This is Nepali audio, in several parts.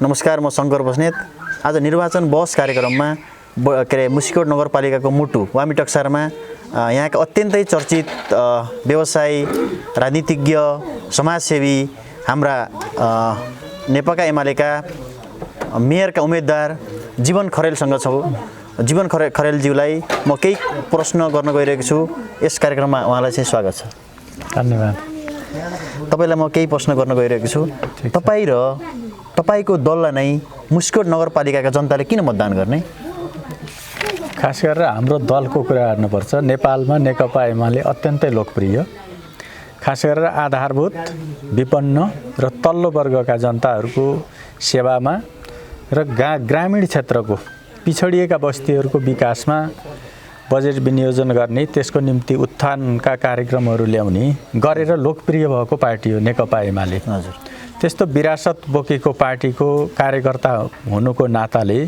नमस्कार, म शङ्कर बस्नेत। आज निर्वाचन बहस कार्यक्रममा मुसिकोट नगरपालिकाको मुटु वामी टक्सारमा यहाँका अत्यन्तै चर्चित व्यवसायी, राजनीतिज्ञ, समाजसेवी हाम्रा नेकपा एमालेका मेयरका उम्मेदवार जीवन खरेलसँग छौँ। जीवन खरेलज्यूलाई म केही प्रश्न गर्न गइरहेको छु। यस कार्यक्रममा उहाँलाई चाहिँ स्वागत छ। धन्यवाद। तपाईलाई म केही प्रश्न गर्न गइरहेको छु। तपाईँ र तपाईको दललाई नै मुसिकोट नगरपालिकाका जनताले किन मतदान गर्ने? खास गरेर हाम्रो दलको कुरा गर्नुपर्छ। नेपालमा नेकपा एमाले अत्यन्तै लोकप्रिय, खास गरेर आधारभूत, विपन्न र तल्लो वर्गका जनताहरूको सेवामा र ग्रामीण क्षेत्रको पिछडिएका बस्तीहरूको विकासमा बजेट विनियोजन गर्ने, त्यसको निम्ति उत्थानका कार्यक्रमहरू ल्याउने गरेर लोकप्रिय भएको पार्टी हो नेकपा एमाले। हजुर, त्यस्तो विरासत बोकेको पार्टीको कार्यकर्ता हुनुको नाताले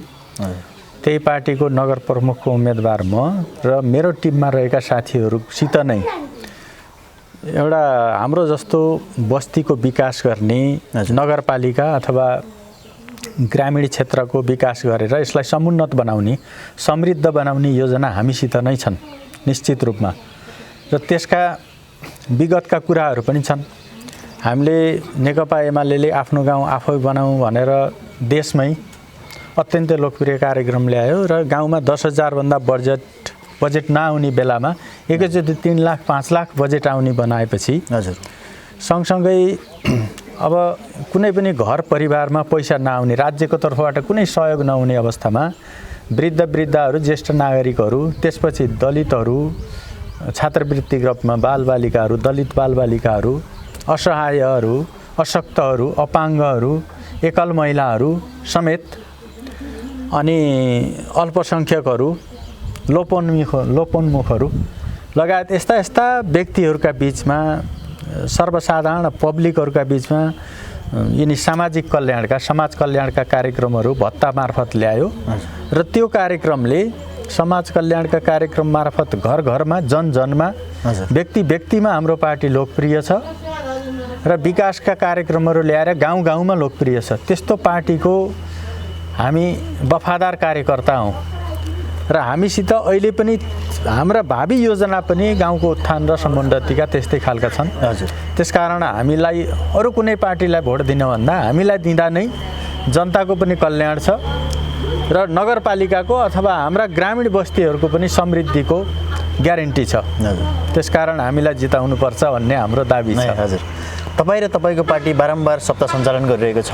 त्यही पार्टीको नगर प्रमुखको उम्मेदवार म र मेरो टिममा रहेका साथीहरूसित नै एउटा हाम्रो जस्तो बस्तीको विकास गर्ने नगरपालिका अथवा ग्रामीण क्षेत्रको विकास गरेर यसलाई समुन्नत बनाउने, समृद्ध बनाउने योजना हामीसित नै छन् निश्चित रूपमा। र त्यसका विगतका कुराहरू पनि छन्। हामीले नेकपा एमाले आफ्नो गाउँ आफै बनाऊँ भनेर देशमै अत्यन्तै लोकप्रिय कार्यक्रम ल्यायो र गाउँमा 10,000 भन्दा बजेट नआउने बेलामा एकैचोटि 3 लाख 5 लाख बजेट आउने बनाएपछि हजुर, सँगसँगै अब कुनै पनि घर परिवारमा पैसा नआउने, राज्यको तर्फबाट कुनै सहयोग नहुने अवस्थामा वृद्धहरू, ज्येष्ठ नागरिकहरू, त्यसपछि दलितहरू, छात्रवृत्तिको रूपमा बालबालिकाहरू, दलित बालबालिकाहरू, असहायहरू, अशक्तहरू, अपाङ्गहरू, एकल महिलाहरू समेत अनि अल्पसङ्ख्यकहरू, लोपोन्मुखहरू लगायत यस्ता व्यक्तिहरूका बिचमा, सर्वसाधारण पब्लिकहरूका बिचमा यिनी समाज कल्याणका कार्यक्रमहरू भत्ता मार्फत ल्यायो र त्यो कार्यक्रमले समाज कल्याणका कार्यक्रम मार्फत घर घरमा, जनमा, व्यक्तिमा हाम्रो पार्टी लोकप्रिय छ र विकासका कार्यक्रमहरू ल्याएर गाउँमा लोकप्रिय छ। त्यस्तो पार्टीको हामी वफादार कार्यकर्ता हौँ र हामीसित अहिले पनि हाम्रा भावी योजना पनि गाउँको उत्थान र समुन्नतिका त्यस्तै खालका छन्। हजुर, त्यसकारण हामीलाई अरू कुनै पार्टीलाई भोट दिनभन्दा हामीलाई दिँदा नै जनताको पनि कल्याण छ र नगरपालिकाको अथवा हाम्रा ग्रामीण बस्तीहरूको पनि समृद्धिको ग्यारेन्टी छ। त्यसकारण हामीलाई जिताउनुपर्छ भन्ने हाम्रो दाबी छ। हजुर, तपाईँ र तपाईँको पार्टी बारम्बार सत्ता सञ्चालन गरिरहेको छ,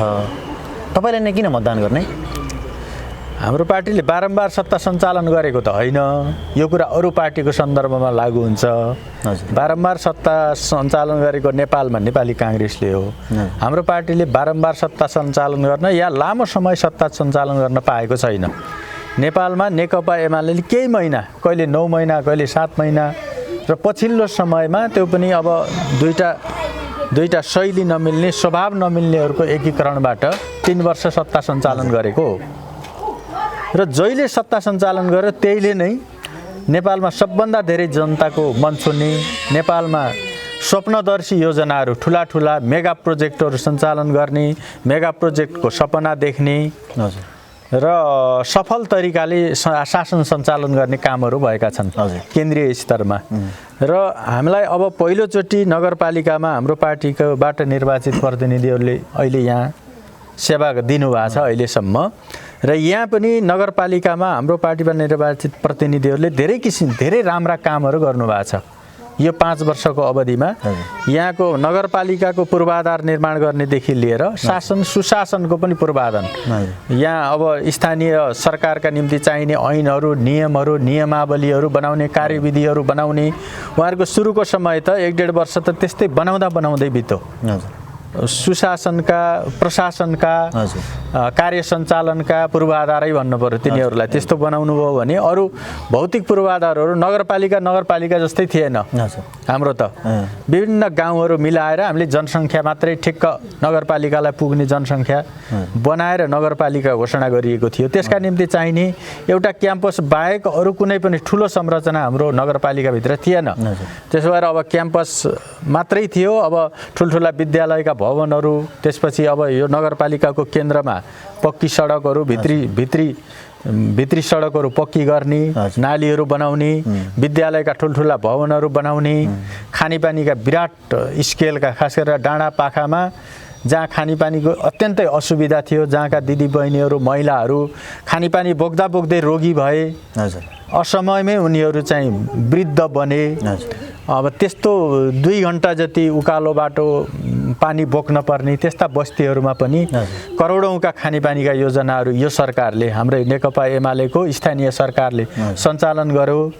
तपाईँले नै किन मतदान गर्ने? हाम्रो पार्टीले बारम्बार सत्ता सञ्चालन गरेको त होइन, यो कुरा अरू पार्टीको सन्दर्भमा लागू हुन्छ। बारम्बार सत्ता सञ्चालन गरेको नेपालमा नेपाली काङ्ग्रेसले हो। हाम्रो पार्टीले बारम्बार सत्ता सञ्चालन गर्न या लामो समय सत्ता सञ्चालन गर्न पाएको छैन। नेपालमा नेकपा एमाले केही महिना, कहिले 9 महिना, कहिले 7 महिना र पछिल्लो समयमा त्यो पनि अब दुईटा शैली नमिल्ने, स्वभाव नमिल्नेहरूको एकीकरणबाट 3 वर्ष सत्ता सञ्चालन गरेको हो र जहिले सत्ता सञ्चालन गर्यो त्यहीले नै नेपालमा सबभन्दा धेरै जनताको मन छुने, नेपालमा स्वप्नदर्शी योजनाहरू, ठुला मेगा प्रोजेक्टहरू सञ्चालन गर्ने, मेगा प्रोजेक्टको सपना देख्ने र सफल तरिकाले शासन सञ्चालन गर्ने कामहरू भएका छन् केन्द्रीय स्तरमा। र हामीलाई अब पहिलोचोटि नगरपालिकामा हाम्रो पार्टीकोबाट निर्वाचित प्रतिनिधिहरूले अहिले यहाँ सेवा दिनुभएको छ अहिलेसम्म र यहाँ पनि नगरपालिकामा हाम्रो पार्टीबाट निर्वाचित प्रतिनिधिहरूले धेरै राम्रा कामहरू गर्नुभएको छ। यो 5 वर्षको अवधिमा यहाँको नगरपालिकाको पूर्वाधार निर्माण गर्नेदेखि लिएर सुशासनको पनि पूर्वाधार, यहाँ अब स्थानीय सरकारका निम्ति चाहिने ऐनहरू, नियमहरू, नियमावलीहरू बनाउने, कार्यविधिहरू बनाउने, उहाँहरूको सुरुको समय त 1.5 वर्ष त त्यस्तै बनाउँदै बित्यो। सुशासनका, प्रशासनका, कार्य सञ्चालनका पूर्वाधारै भन्नु पर्यो तिनीहरूलाई। त्यस्तो बनाउनु भयो भने अरू भौतिक पूर्वाधारहरू नगरपालिका जस्तै थिएन हाम्रो त। विभिन्न गाउँहरू मिलाएर हामीले जनसङ्ख्या मात्रै ठिक्क नगरपालिकालाई पुग्ने जनसङ्ख्या बनाएर नगरपालिका घोषणा गरिएको थियो। त्यसका निम्ति चाहिने एउटा क्याम्पस बाहेक अरू कुनै पनि ठुलो संरचना हाम्रो नगरपालिकाभित्र थिएन। त्यसो भएर अब क्याम्पस मात्रै थियो। अब ठुल्ठुला विद्यालयका भवनहरू, त्यसपछि अब यो नगरपालिकाको केन्द्रमा पक्की सडकहरू, भित्री सडकहरू पक्की गर्ने, नालीहरू बनाउने, विद्यालयका ठुल्ठुला भवनहरू बनाउने, खानेपानीका विराट स्केलका खास गरेर डाँडा पाखामा जहाँ खानेपानीको अत्यन्तै असुविधा थियो, जहाँका दिदीबहिनीहरू महिलाहरू खानेपानी बोक्दा बोक्दै रोगी भए, असमयमै उनीहरू चाहिँ वृद्ध बने। अब त्यस्तो 2 घण्टा जति उकालो बाटो पानी बोक्न पर्ने त्यस्ता बस्तीहरूमा पनि करोडौँका खानेपानीका योजनाहरू यो सरकारले, हाम्रै नेकपा एमालेको स्थानीय सरकारले सञ्चालन गर्यो।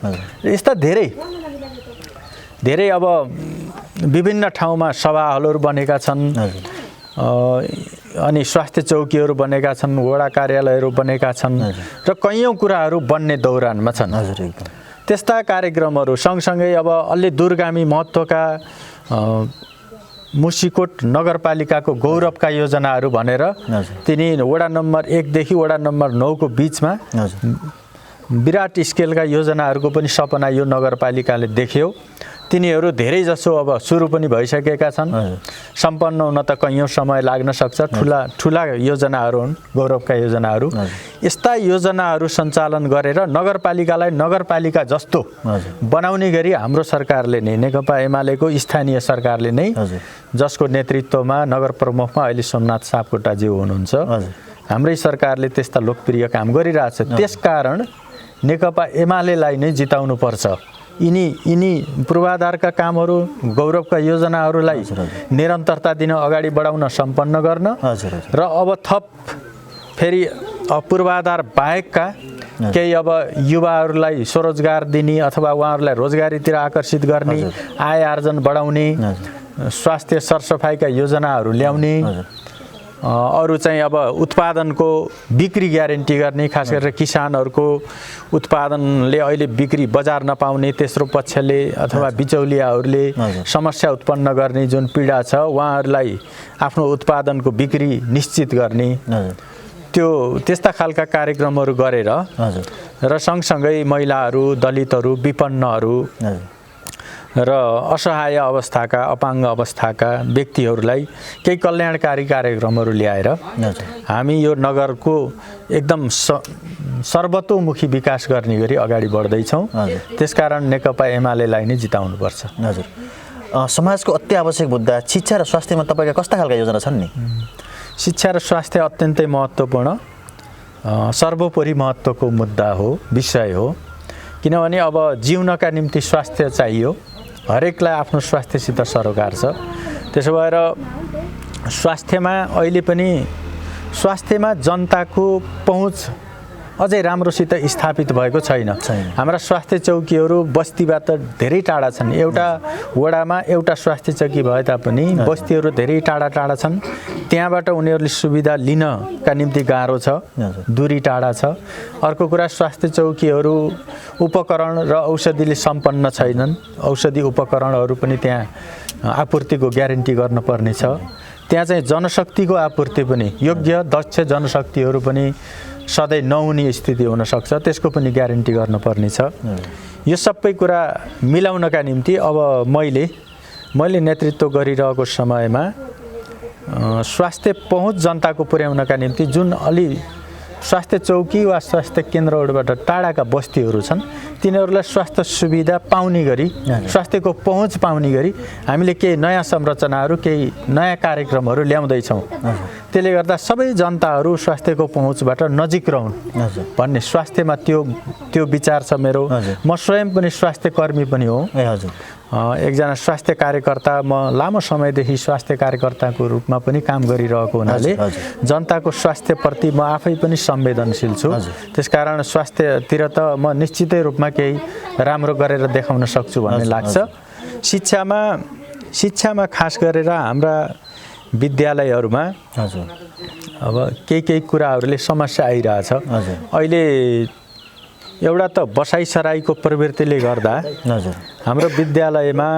यस्ता धेरै अब विभिन्न ठाउँमा सभा हलहरू बनेका छन्, अनि स्वास्थ्य चौकीहरू बनेका छन्, वडा कार्यालयहरू बनेका छन् र कैयौँ कुराहरू बन्ने दौरानमा छन्। त्यस्ता कार्यक्रमहरू सँगसँगै अब अलि दूरगामी महत्त्वका मुसिकोट नगरपालिकाको गौरवका योजनाहरू भनेर तिनी वडा नम्बर 1 देखि वडा नम्बर 9 को बीचमा विराट स्केलका योजनाहरूको पनि सपना यो नगरपालिकाले देख्यो। तिनीहरू धेरै जसो अब सुरु पनि भइसकेका छन्। सम्पन्न हुन त कैयौँ समय लाग्न सक्छ। ठुला योजनाहरू हुन्, गौरवका योजनाहरू। यस्ता योजनाहरू सञ्चालन गरेर नगरपालिकालाई नगरपालिका जस्तो बनाउने गरी हाम्रो सरकारले नै, नेकपा एमालेको स्थानीय सरकारले नै, जसको नेतृत्वमा नगर प्रमुखमा अहिले सोमनाथ सापकोटाज्यू हुनुहुन्छ, हाम्रै सरकारले त्यस्ता लोकप्रिय काम गरिरहेछ। त्यसकारण नेकपा एमालेलाई नै जिताउनु पर्छ। यिनी पूर्वाधारका कामहरू, गौरवका योजनाहरूलाई निरन्तरता दिन, अगाडि बढाउन, सम्पन्न गर्न र अब थप फेरि पूर्वाधार बाहेकका केही अब युवाहरूलाई स्वरोजगार दिने अथवा उहाँहरूलाई रोजगारीतिर आकर्षित गर्ने, आय आर्जन बढाउने, स्वास्थ्य सरसफाइका योजनाहरू ल्याउने, अरू चाहिँ अब उत्पादनको बिक्री ग्यारेन्टी गर्ने, खास गरेर किसानहरूको उत्पादनले अहिले बिक्री बजार नपाउने तेस्रो पक्षले अथवा बिचौलियाहरूले समस्या उत्पन्न गर्ने जुन पीडा छ, उहाँहरूलाई आफ्नो उत्पादनको बिक्री निश्चित गर्ने, त्यस्ता खालका कार्यक्रमहरू गरेर र सँगसँगै महिलाहरू, दलितहरू, विपन्नहरू र असहाय अवस्थाका, अपाङ्ग अवस्थाका व्यक्तिहरूलाई केही कल्याणकारी कार्यक्रमहरू ल्याएर हामी यो नगरको एकदम सर्वतोमुखी विकास गर्ने गरी अगाडि बढ्दैछौँ। त्यसकारण नेकपा एमालेलाई नै जिताउनुपर्छ। हजुर, समाजको अति आवश्यक मुद्दा शिक्षा र स्वास्थ्यमा तपाईँका कस्ता खालका योजना छन् नि? शिक्षा र स्वास्थ्य अत्यन्तै महत्त्वपूर्ण, सर्वोपरि महत्त्वको मुद्दा हो, विषय हो। किनभने अब जिउनका निम्ति स्वास्थ्य चाहियो। हरेकलाई आफ्नो स्वास्थ्यसित सरोकार छ। त्यसो भएर स्वास्थ्यमा अहिले पनि जनताको पहुँच अझै राम्रोसित स्थापित भएको छैन। हाम्रा स्वास्थ्य चौकीहरू बस्तीबाट धेरै टाढा छन्। एउटा वडामा एउटा स्वास्थ्य चौकी भए तापनि बस्तीहरू धेरै टाढा टाढा छन्। त्यहाँबाट उनीहरूले सुविधा लिनका निम्ति गाह्रो छ, दूरी टाढा छ। अर्को कुरा, स्वास्थ्य चौकीहरू उपकरण र औषधिले सम्पन्न छैनन्। औषधि उपकरणहरू पनि त्यहाँ आपूर्तिको ग्यारेन्टी गर्नुपर्ने छ। त्यहाँ चाहिँ जनशक्तिको आपूर्ति पनि, योग्य दक्ष जनशक्तिहरू पनि सधैँ नहुने स्थिति हुनसक्छ, त्यसको पनि ग्यारेन्टी गर्नुपर्ने छ। यो सबै कुरा मिलाउनका निम्ति अब मैले नेतृत्व गरिरहेको समयमा स्वास्थ्य पहुँच जनताको पुर्याउनका निम्ति जुन अलि स्वास्थ्य चौकी वा स्वास्थ्य केन्द्रहरूबाट टाढाका बस्तीहरू छन्, तिनीहरूलाई स्वास्थ्य सुविधा पाउने गरी, स्वास्थ्यको पहुँच पाउने गरी हामीले केही नयाँ संरचनाहरू, केही नयाँ कार्यक्रमहरू ल्याउँदैछौँ। त्यसले गर्दा सबै जनताहरू स्वास्थ्यको पहुँचबाट नजिक रहन् भन्ने स्वास्थ्यमा त्यो विचार छ मेरो। म स्वयं पनि स्वास्थ्य कर्मी पनि हो। एकजना स्वास्थ्य कार्यकर्ता, म लामो समयदेखि स्वास्थ्य कार्यकर्ताको रूपमा पनि काम गरिरहेको हुनाले जनताको स्वास्थ्यप्रति म आफै पनि संवेदनशील छु। त्यसकारण स्वास्थ्यतिर त म निश्चितै रूपमा केही राम्रो गरेर देखाउन सक्छु भन्ने लाग्छ। शिक्षामा खास गरेर हाम्रा विद्यालयहरूमा अब केही कुराहरूले समस्या आइरहेछ। अहिले एउटा त बसाइसराईको प्रवृत्तिले गर्दा हाम्रो विद्यालयमा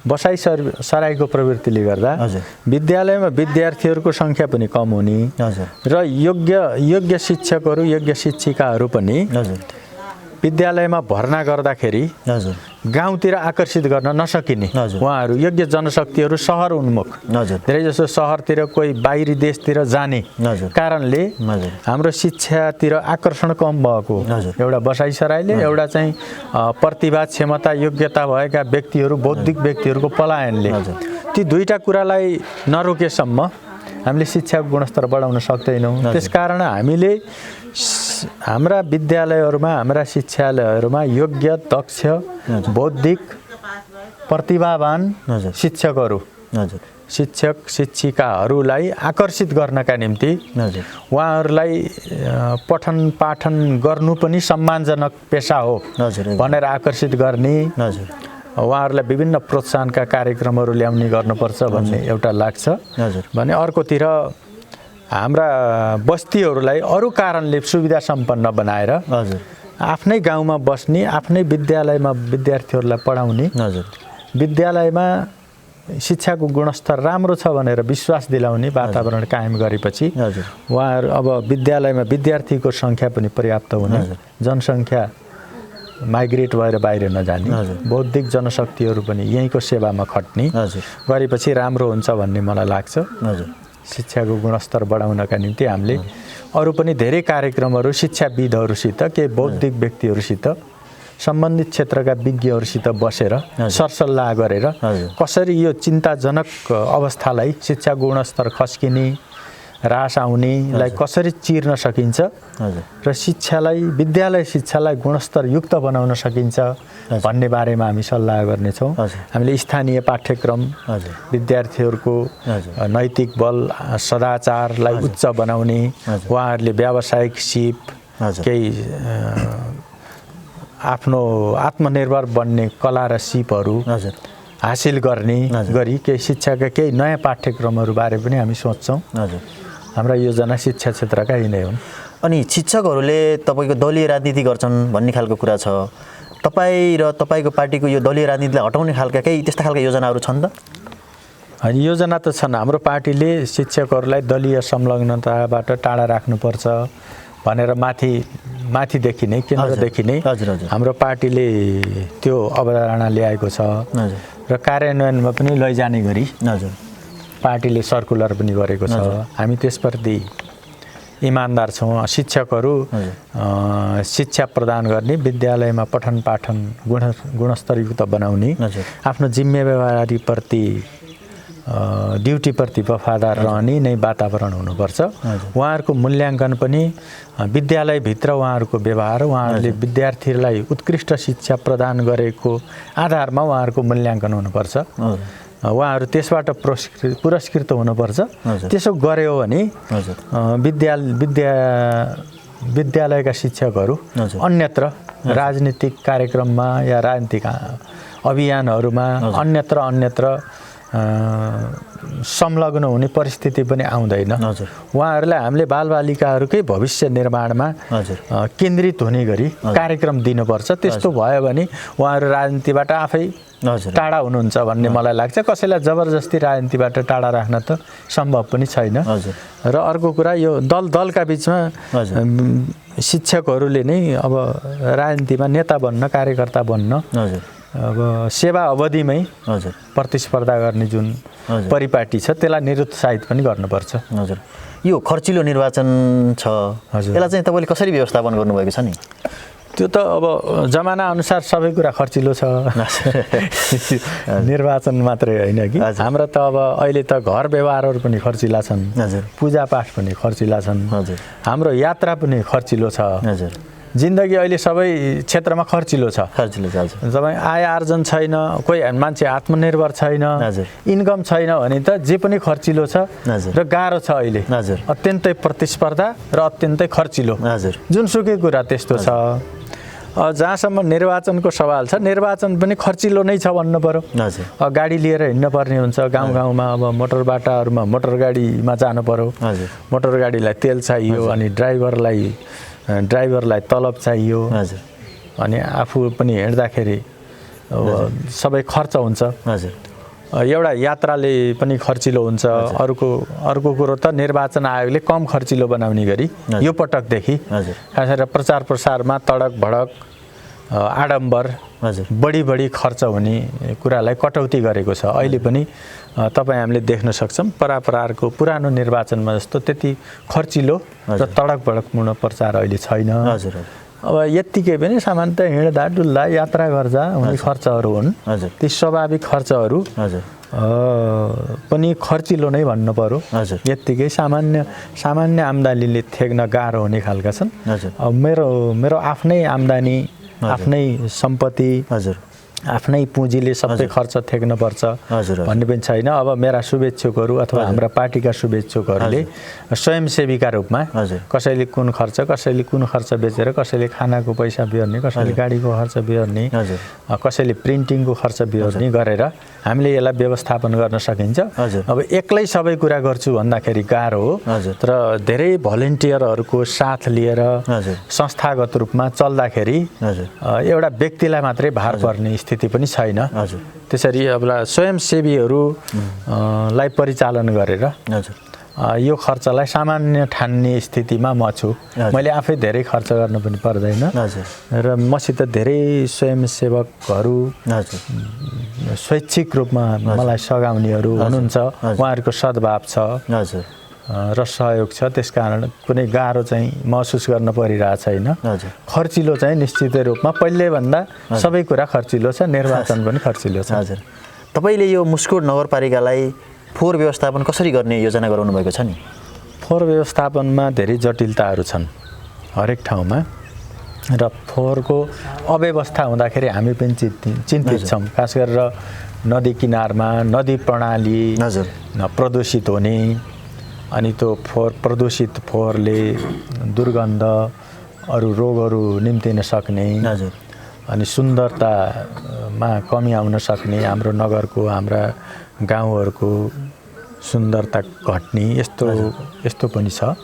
बसाइ सराईको प्रवृत्तिले गर्दा हजुर। विद्यालयमा विद्यार्थीहरूको सङ्ख्या पनि कम हुने हजुर र योग्य शिक्षकहरू योग्य शिक्षिकाहरू पनि हजुर विद्यालयमा भर्ना गर्दाखेरि हजुर गाउँतिर आकर्षित गर्न नसकिने हजुर। उहाँहरू योग्य जनशक्तिहरू सहर उन्मुख हजुर धेरैजसो सहरतिर कोही बाहिरी देशतिर जाने हजुर कारणले हजुर हाम्रो शिक्षातिर आकर्षण कम भएको हजुर। एउटा बसाइसराईले एउटा चाहिँ प्रतिभा क्षमता योग्यता भएका व्यक्तिहरू बौद्धिक व्यक्तिहरूको पलायनले हजुर। ती दुईटा कुरालाई नरोकेसम्म हामीले शिक्षाको गुणस्तर बढाउन सक्दैनौँ। त्यसकारण हामीले हाम्रा विद्यालयहरूमा हाम्रा शिक्षालयहरूमा योग्य दक्ष बौद्धिक प्रतिभावान हजुर। शिक्षकहरू हजुर शिक्षक शिक्षिकाहरूलाई आकर्षित गर्नका निम्ति हजुर उहाँहरूलाई पठन पाठन गर्नु पनि सम्मानजनक पेसा हो हजुर भनेर आकर्षित गर्ने हजुर उहाँहरूलाई विभिन्न प्रोत्साहनका कार्यक्रमहरू ल्याउने गर्नुपर्छ भन्ने एउटा लाग्छ हजुर भने अर्कोतिर हाम्रा बस्तीहरूलाई अरू कारणले सुविधा सम्पन्न बनाएर हजुर आफ्नै गाउँमा बस्ने आफ्नै विद्यालयमा विद्यार्थीहरूलाई पढाउने हजुर विद्यालयमा शिक्षाको गुणस्तर राम्रो छ भनेर विश्वास दिलाउने वातावरण कायम गरेपछि हजुर उहाँहरू अब विद्यालयमा विद्यार्थीको सङ्ख्या पनि पर्याप्त हुने जनसङ्ख्या माइग्रेट भएर बाहिर नजाने बौद्धिक जनशक्तिहरू पनि यहीँको सेवामा खट्ने हजुर गरेपछि राम्रो हुन्छ भन्ने मलाई लाग्छ। हजुर शिक्षाको गुणस्तर बढाउनका निम्ति हामीले अरू पनि धेरै कार्यक्रमहरू शिक्षाविदहरूसित केही बौद्धिक व्यक्तिहरूसित सम्बन्धित क्षेत्रका विज्ञहरूसित बसेर सरसल्लाह गरेर कसरी यो चिन्ताजनक अवस्थालाई शिक्षा गुणस्तर खस्किने ह्रास आउनेलाई कसरी चिर्न सकिन्छ र शिक्षालाई विद्यालय शिक्षालाई गुणस्तरयुक्त बनाउन सकिन्छ भन्ने बारेमा हामी सल्लाह गर्नेछौँ। हामीले स्थानीय पाठ्यक्रम विद्यार्थीहरूको नैतिक बल सदाचारलाई उच्च बनाउने उहाँहरूले व्यावसायिक सिप केही आफ्नो आत्मनिर्भर बन्ने कला र सिपहरू हासिल गर्ने गरी केही शिक्षाका केही नयाँ पाठ्यक्रमहरू बारे पनि हामी सोच्छौँ। हाम्रा योजना शिक्षा क्षेत्रका यी नै हुन्। अनि शिक्षकहरूले तपाईँको दलीय राजनीति गर्छन् भन्ने खालको कुरा छ। तपाईँ र तपाईँको पार्टीको यो दलीय राजनीतिलाई हटाउने खालका केही त्यस्ता खालका योजनाहरू छन् त? होइन योजना त छन्। हाम्रो पार्टीले शिक्षकहरूलाई दलीय संलग्नताबाट टाढा राख्नुपर्छ भनेर माथिदेखि नै केन्द्रदेखि नै हाम्रो पार्टीले त्यो अवधारणा ल्याएको छ र कार्यान्वयनमा पनि लैजाने गरी पार्टीले सर्कुलर पनि गरेको छ। हामी त्यसप्रति इमान्दार छौँ। शिक्षकहरू शिक्षा प्रदान गर्ने विद्यालयमा पठन पाठन गुणस्तरयुक्त बनाउने आफ्नो जिम्मेवारीप्रति ड्युटीप्रति वफादार रहने नै वातावरण हुनुपर्छ। उहाँहरूको मूल्याङ्कन पनि विद्यालयभित्र उहाँहरूको व्यवहार उहाँहरूले विद्यार्थीहरूलाई उत्कृष्ट शिक्षा प्रदान गरेको आधारमा उहाँहरूको मूल्याङ्कन हुनुपर्छ। उहाँहरू त्यसबाट पुरस्कृत हुनुपर्छ। त्यसो गर्यो भने विद्यालयका शिक्षकहरू अन्यत्र राजनीतिक कार्यक्रममा या राजनीतिक अभियानहरूमा अन्यत्र संलग्न हुने परिस्थिति पनि आउँदैन। उहाँहरूलाई हामीले बालबालिकाहरूकै भविष्य निर्माणमा केन्द्रित हुने गरी कार्यक्रम दिनुपर्छ। त्यस्तो भयो भने उहाँहरू राजनीतिबाट आफै टाढा हुनुहुन्छ भन्ने मलाई लाग्छ। कसैलाई जबरजस्ती राजनीतिबाट टाढा राख्न त सम्भव पनि छैन। र अर्को कुरा यो दलका बिचमा शिक्षकहरूले नै अब राजनीतिमा नेता बन्न कार्यकर्ता बन्न अब सेवा अवधिमै प्रतिस्पर्धा गर्ने जुन परिपाटी छ त्यसलाई निरुत्साहित पनि गर्नुपर्छ। यो खर्चिलो निर्वाचन छ, यसलाई चाहिँ तपाईँले कसरी व्यवस्थापन गर्नुभएको छ नि? त्यो त अब जमाना अनुसार सबै कुरा खर्चिलो छ। निर्वाचन मात्रै होइन कि हाम्रा त अब अहिले त घर व्यवहारहरू पनि खर्चिला छन्, पूजापाठ पनि खर्चिला छन्, हाम्रो यात्रा पनि खर्चिलो छ। जिन्दगी अहिले सबै क्षेत्रमा खर्चिलो छ। तपाईँ आय आर्जन छैन, कोही मान्छे आत्मनिर्भर छैन, इन्कम छैन भने त जे पनि खर्चिलो छ र गाह्रो छ। अहिले अत्यन्तै प्रतिस्पर्धा र अत्यन्तै खर्चिलो जुनसुकै कुरा त्यस्तो छ। जहाँसम्म निर्वाचनको सवाल छ, निर्वाचन पनि खर्चिलो नै छ भन्नु पर्यो। गाडी लिएर हिँड्न पर्ने हुन्छ गाउँमा। अब मोटर बाटाहरूमा मोटर गाडीमा जानु पर्यो। मोटर गाडीलाई तेल चाहियो, अनि ड्राइभरलाई तलब चाहियो, अनि आफू पनि हिँड्दाखेरि सबै खर्च हुन्छ। एउटा यात्राले पनि खर्चिलो हुन्छ। अर्को कुरो त निर्वाचन आयोगले कम खर्चिलो बनाउने गरी यो पटकदेखि खास गरेर प्रचार प्रसारमा तडक भडक आडम्बर बढी खर्च हुने कुरालाई कटौती गरेको छ। अहिले पनि तपाईँ हामीले देख्न सक्छौँ परापरारको पुरानो निर्वाचनमा जस्तो त्यति खर्चिलो र तडक भडकपूर्ण प्रचार अहिले छैन। अब यत्तिकै पनि सामान्यतः हिँड्दा डुल्दा यात्रा गर्दा हुने खर्चहरू हुन्। ती स्वाभाविक खर्चहरू पनि खर्चिलो नै भन्नु पर्यो। यत्तिकै सामान्य आम्दानीले थेग्न गाह्रो हुने खालका छन्। अब मेरो आफ्नै आम्दानी आफ्नै सम्पत्ति आफ्नै पुँजीले सबै खर्च थेग्नुपर्छ भन्ने पनि छैन। अब मेरा शुभेच्छुकहरू अथवा हाम्रा पार्टीका शुभेच्छुकहरूले स्वयंसेवीका रूपमा कसैले कुन खर्च बेचेर कसैले खानाको पैसा बिहोर्ने, कसैले गाडीको खर्च बिहोर्ने, कसैले प्रिन्टिङको खर्च बिहोर्ने गरेर हामीले यसलाई व्यवस्थापन गर्न सकिन्छ। अब एक्लै सबै कुरा गर्छु भन्दाखेरि गाह्रो हो, तर धेरै भलिन्टियरहरूको साथ लिएर संस्थागत रूपमा चल्दाखेरि एउटा व्यक्तिलाई मात्रै भार पर्ने स्थिति पनि छैन। त्यसरी अब स्वयंसेवीहरूलाई परिचालन गरेर यो खर्चलाई सामान्य ठान्ने स्थितिमा म छु। मैले आफै धेरै खर्च गर्न पनि पर्दैन र मसित धेरै स्वयंसेवकहरू स्वैच्छिक रूपमा मलाई सघाउनेहरू हुनुहुन्छ। उहाँहरूको सद्भाव छ र सहयोग छ, त्यसकारण कुनै गाह्रो चाहिँ महसुस गर्न परिरहेको छैन। खर्चिलो चाहिँ निश्चितै रूपमा पहिलेभन्दा सबै कुरा खर्चिलो छ, निर्वाचन पनि खर्चिलो छ। हजुर, तपाईँले यो मुस्कोट नगरपालिकालाई फोहोर व्यवस्थापन कसरी गर्ने योजना गराउनु भएको छ नि? फोहोर व्यवस्थापनमा धेरै जटिलताहरू छन् हरेक ठाउँमा र फोहोरको अव्यवस्था हुँदाखेरि हामी पनि चिन्तित छौँ। खास गरेर नदी किनारमा नदी प्रणाली प्रदूषित हुने, अनि त्यो प्रदूषित फोहोरले दुर्गन्ध अरू रोगहरू निम्तिन सक्ने, अनि सुन्दरतामा कमी आउन सक्ने, हाम्रो नगरको हाम्रा गाउँहरूको सुन्दरता घट्ने यस्तो पनि छ।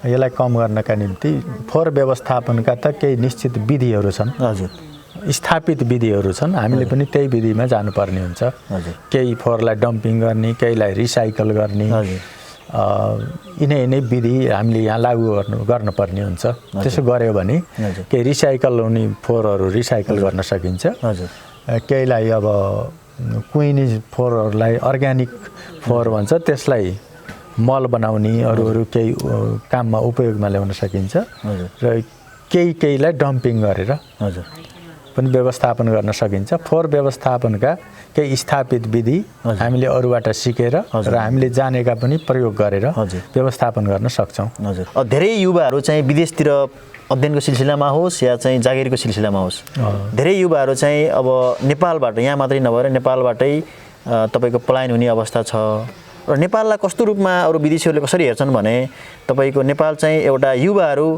यसलाई कम गर्नका निम्ति फोहोर व्यवस्थापनका त केही निश्चित विधिहरू छन्, स्थापित विधिहरू छन्। हामीले पनि त्यही विधिमा जानुपर्ने हुन्छ। केही फोहोरलाई डम्पिङ गर्ने, केहीलाई रिसाइकल गर्ने, यिनै विधि हामीले यहाँ लागू गर्नुपर्ने हुन्छ। त्यसो गऱ्यो भने केही रिसाइकल हुने फोहोरहरू रिसाइकल गर्न सकिन्छ। केहीलाई अब कुहिने फोहोरहरूलाई अर्ग्यानिक फोहोर भन्छ, त्यसलाई मल बनाउने अरू केही काममा उपयोगमा ल्याउन सकिन्छ र केहीलाई डम्पिङ गरेर पनि व्यवस्थापन गर्न सकिन्छ। फोहोर व्यवस्थापनका केही स्थापित विधि हामीले अरूबाट सिकेर र हामीले जानेका पनि प्रयोग गरेर व्यवस्थापन गर्न सक्छौँ। धेरै युवाहरू चाहिँ विदेशतिर अध्ययनको सिलसिलामा होस् या चाहिँ जागिरको सिलसिलामा होस्, धेरै युवाहरू चाहिँ अब नेपालबाट, यहाँ मात्रै नभएर नेपालबाटै तपाईँको पलायन हुने अवस्था छ। र नेपाललाई कस्तो रूपमा अरू विदेशीहरूले कसरी हेर्छन् भने तपाईँको नेपाल चाहिँ एउटा युवाहरू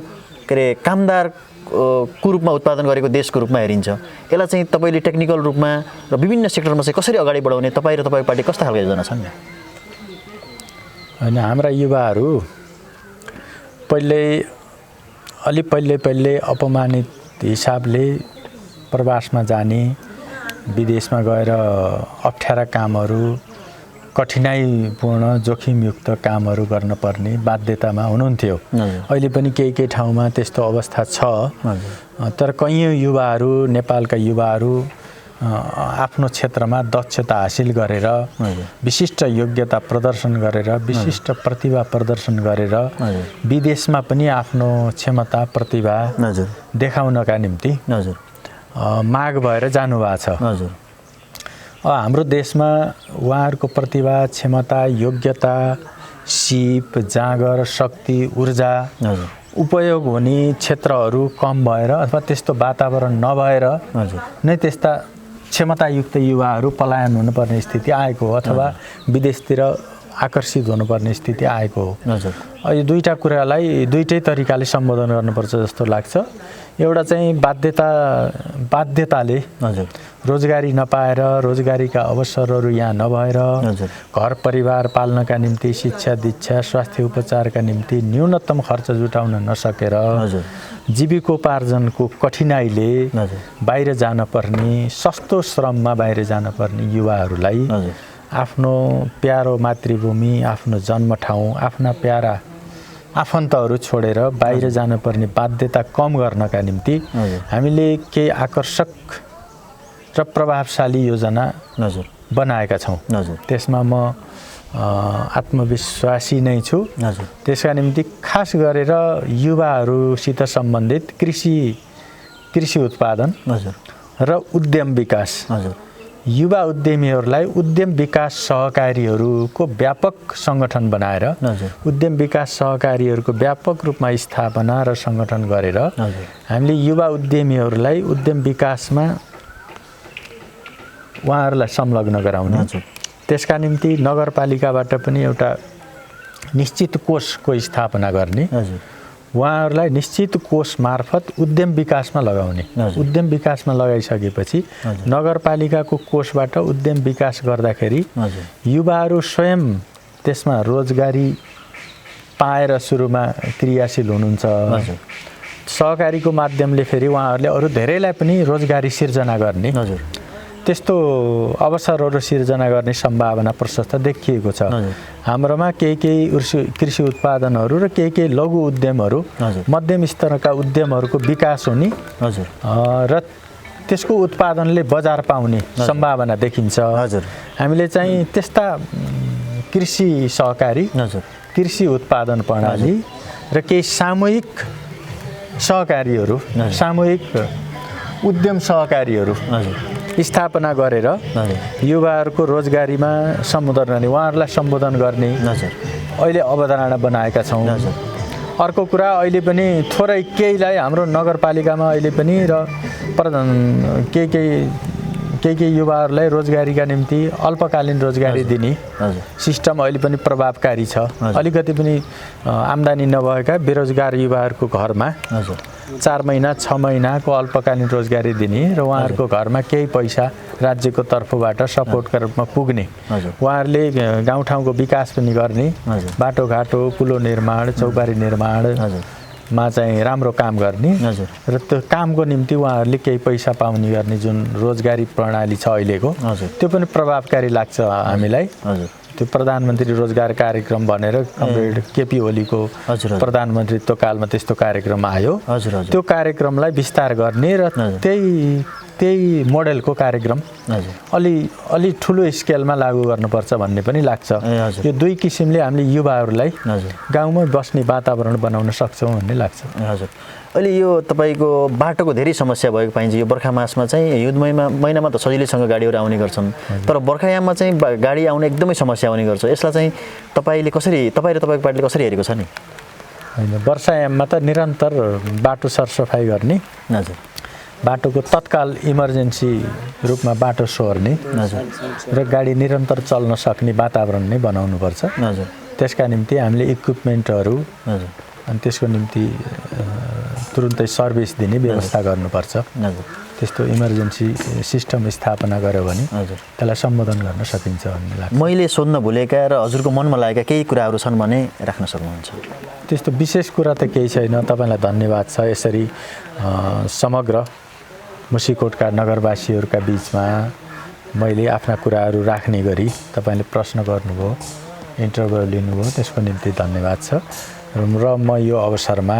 कामदार को रूपमा उत्पादन गरेको देशको रूपमा हेरिन्छ। यसलाई चाहिँ तपाईँले टेक्निकल रूपमा र विभिन्न सेक्टरमा चाहिँ कसरी अगाडि बढाउने तपाईँ र तपाईँको पार्टी कस्ता खालको योजना छन्? होइन, हाम्रा युवाहरू पहिले अपमानित हिसाबले प्रवासमा जाने, विदेशमा गएर अप्ठ्यारा कामहरू, कठिनाइपूर्ण जोखिमयुक्त कामहरू गर्न पर्ने बाध्यतामा हुनुहुन्थ्यो। अहिले पनि केही ठाउँमा त्यस्तो अवस्था छ। तर कैयौँ युवाहरू, नेपालका युवाहरू आफ्नो क्षेत्रमा दक्षता हासिल गरेर, विशिष्ट योग्यता प्रदर्शन गरेर, विशिष्ट प्रतिभा प्रदर्शन गरेर विदेशमा पनि आफ्नो क्षमता प्रतिभा देखाउनका निम्ति माग भएर जानुभएको छ। हाम्रो देशमा उहाँहरूको प्रतिभा, क्षमता, योग्यता, सिप, जाँगर, शक्ति, ऊर्जा उपयोग हुने क्षेत्रहरू कम भएर अथवा त्यस्तो वातावरण नभएर नै त्यस्ता क्षमतायुक्त युवाहरू पलायन हुनुपर्ने स्थिति आएको हो अथवा विदेशतिर आकर्षित हुनुपर्ने स्थिति आएको हो। यो दुईटा कुरालाई दुईटै तरिकाले सम्बोधन गर्नुपर्छ जस्तो लाग्छ। एउटा चाहिँ बाध्यताले रोजगारी नपाएर, रोजगारीका अवसरहरू यहाँ नभएर, घर परिवार पाल्नका निम्ति, शिक्षा दीक्षा स्वास्थ्य उपचारका निम्ति न्यूनतम खर्च जुटाउन नसकेर जीविकोपार्जनको कठिनाइले बाहिर जान पर्ने, सस्तो श्रममा बाहिर जान पर्ने युवाहरूलाई आफ्नो प्यारो मातृभूमि, आफ्नो जन्मठाउँ, आफ्ना प्यारा आफन्तहरू छोडेर बाहिर जानुपर्ने बाध्यता कम गर्नका निम्ति हामीले केही आकर्षक र प्रभावशाली योजना बनाएका छौँ। त्यसमा म आत्मविश्वासी नै छु। त्यसका निम्ति खास गरेर युवाहरूसित सम्बन्धित कृषि उत्पादन र उद्यम विकास, युवा उद्यमीहरूलाई उद्यम विकास सहकारीहरूको व्यापक सङ्गठन बनाएर उद्यम विकास सहकारीहरूको व्यापक रूपमा स्थापना र सङ्गठन गरेर हामीले युवा उद्यमीहरूलाई उद्यम विकासमा उहाँहरूलाई संलग्न गराउने। त्यसका निम्ति नगरपालिकाबाट पनि एउटा निश्चित कोषको स्थापना गर्ने, उहाँहरूलाई निश्चित कोष मार्फत उद्यम विकासमा लगाउने। उद्यम विकासमा लगाइसकेपछि नगरपालिकाको कोषबाट उद्यम विकास गर्दाखेरि युवाहरू स्वयं त्यसमा रोजगारी पाएर सुरुमा क्रियाशील हुनुहुन्छ। सहकारीको माध्यमले फेरि उहाँहरूले अरू धेरैलाई पनि रोजगारी सिर्जना गर्ने, त्यस्तो अवसरहरू सिर्जना गर्ने सम्भावना प्रशस्त देखिएको छ। हाम्रोमा केही कृषि उत्पादनहरू र केही लघु उद्यमहरू, मध्यम स्तरका उद्यमहरूको विकास हुने र त्यसको उत्पादनले बजार पाउने सम्भावना देखिन्छ। हामीले चाहिँ त्यस्ता कृषि सहकारी, कृषि उत्पादन प्रणाली र केही सामूहिक सहकारीहरू, सामूहिक उद्यम सहकारीहरू स्थापना गरेर युवाहरूको रोजगारीमा सम्बोधन गर्ने, उहाँहरूलाई सम्बोधन गर्ने अहिले अवधारणा बनाएका छौँ। अर्को कुरा, अहिले पनि थोरै केहीलाई हाम्रो नगरपालिकामा अहिले पनि र केही युवाहरूलाई रोजगारीका निम्ति अल्पकालीन रोजगारी दिने सिस्टम अहिले पनि प्रभावकारी छ। अलिकति पनि आम्दानी नभएका बेरोजगार युवाहरूको घरमा 4 महिना 6 महिनाको अल्पकालीन रोजगारी दिने र उहाँहरूको घरमा केही पैसा राज्यको तर्फबाट सपोर्टका रूपमा पुग्ने, उहाँहरूले गाउँठाउँको विकास पनि गर्ने, बाटोघाटो, पुलो निर्माण, चौबारी निर्माणमा चाहिँ राम्रो काम गर्ने र त्यो कामको निम्ति उहाँहरूले केही पैसा पाउने गर्ने जुन रोजगारी प्रणाली छ अहिलेको, त्यो पनि प्रभावकारी लाग्छ हामीलाई। त्यो प्रधानमन्त्री रोजगार कार्यक्रम भनेर कमरेड केपी ओलीको प्रधानमन्त्रीत्व कालमा त्यस्तो कार्यक्रम आयो। त्यो कार्यक्रमलाई विस्तार गर्ने र त्यही मोडेलको कार्यक्रम अलि ठुलो स्केलमा लागू गर्नुपर्छ भन्ने पनि लाग्छ। यो दुई किसिमले हामीले युवाहरूलाई गाउँमा बस्ने वातावरण बनाउन सक्छौँ भन्ने लाग्छ। हजुर, अहिले यो तपाईँको बाटोको धेरै समस्या भएको पाइन्छ। यो बर्खा मासमा चाहिँ हिउँद महिनामा त सजिलैसँग गाडीहरू आउने गर्छन्, तर बर्खायाममा चाहिँ गाडी आउने एकदमै समस्या आउने गर्छ। यसलाई चाहिँ तपाईँ र तपाईँको पार्टीले कसरी हेरेको छ नि? होइन, वर्षायाममा त निरन्तर बाटो सरसफाइ गर्ने, बाटोको तत्काल इमर्जेन्सी रूपमा बाटो सोहोर्ने र गाडी निरन्तर चल्न सक्ने वातावरण नै बनाउनुपर्छ। त्यसका निम्ति हामीले इक्विपमेन्टहरू अनि त्यसको निम्ति तुरुन्तै सर्भिस दिने व्यवस्था गर्नुपर्छ। त्यस्तो इमर्जेन्सी सिस्टम स्थापना गर्यो भने त्यसलाई सम्बोधन गर्न सकिन्छ भन्ने लाग्छ। मैले सोध्न भुलेका र हजुरको मनमा लागेका केही कुराहरू छन् भने राख्न सक्नुहुन्छ? त्यस्तो विशेष कुरा त केही छैन। तपाईँलाई धन्यवाद छ। यसरी समग्र मुसिकोटका नगरवासीहरूका बिचमा मैले आफ्ना कुराहरू राख्ने गरी तपाईँले प्रश्न गर्नुभयो, इन्टरभ्यू लिनुभयो, त्यसको निम्ति धन्यवाद छ। र म यो अवसरमा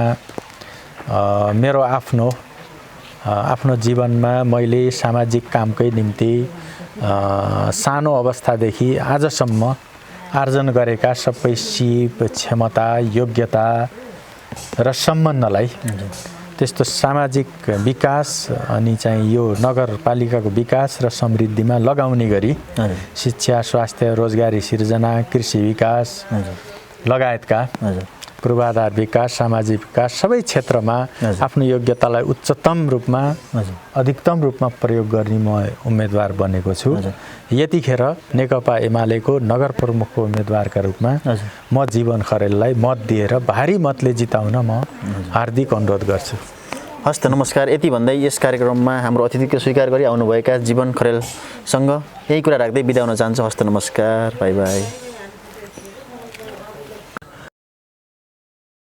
मेरो आफ्नो जीवनमा मैले सामाजिक कामकै निम्ति सानो अवस्थादेखि आजसम्म आर्जन गरेका सबै सिप, क्षमता, योग्यता र सम्बन्धलाई त्यस्तो सामाजिक विकास अनि चाहिँ यो नगरपालिकाको विकास र समृद्धिमा लगाउने गरी शिक्षा, स्वास्थ्य, रोजगारी सिर्जना, कृषि विकास लगायतका पूर्वाधार विकास, सामाजिक विकास सबै क्षेत्रमा आफ्नो योग्यतालाई उच्चतम रूपमा, अधिकतम रूपमा प्रयोग गर्ने म उम्मेदवार बनेको छु। यतिखेर नेकपा एमालेको नगर प्रमुखको उम्मेदवारका रूपमा म जीवन खरेललाई मत दिएर भारी मतले जिताउन म हार्दिक अनुरोध गर्छु। हस् त, नमस्कार। यति भन्दै यस कार्यक्रममा हाम्रो अतिथिको स्वीकार गरी आउनुभएका जीवन खरेलसँग यही कुरा राख्दै बिदा हुन चाहन्छु। हस् त, नमस्कार, बाई बाई।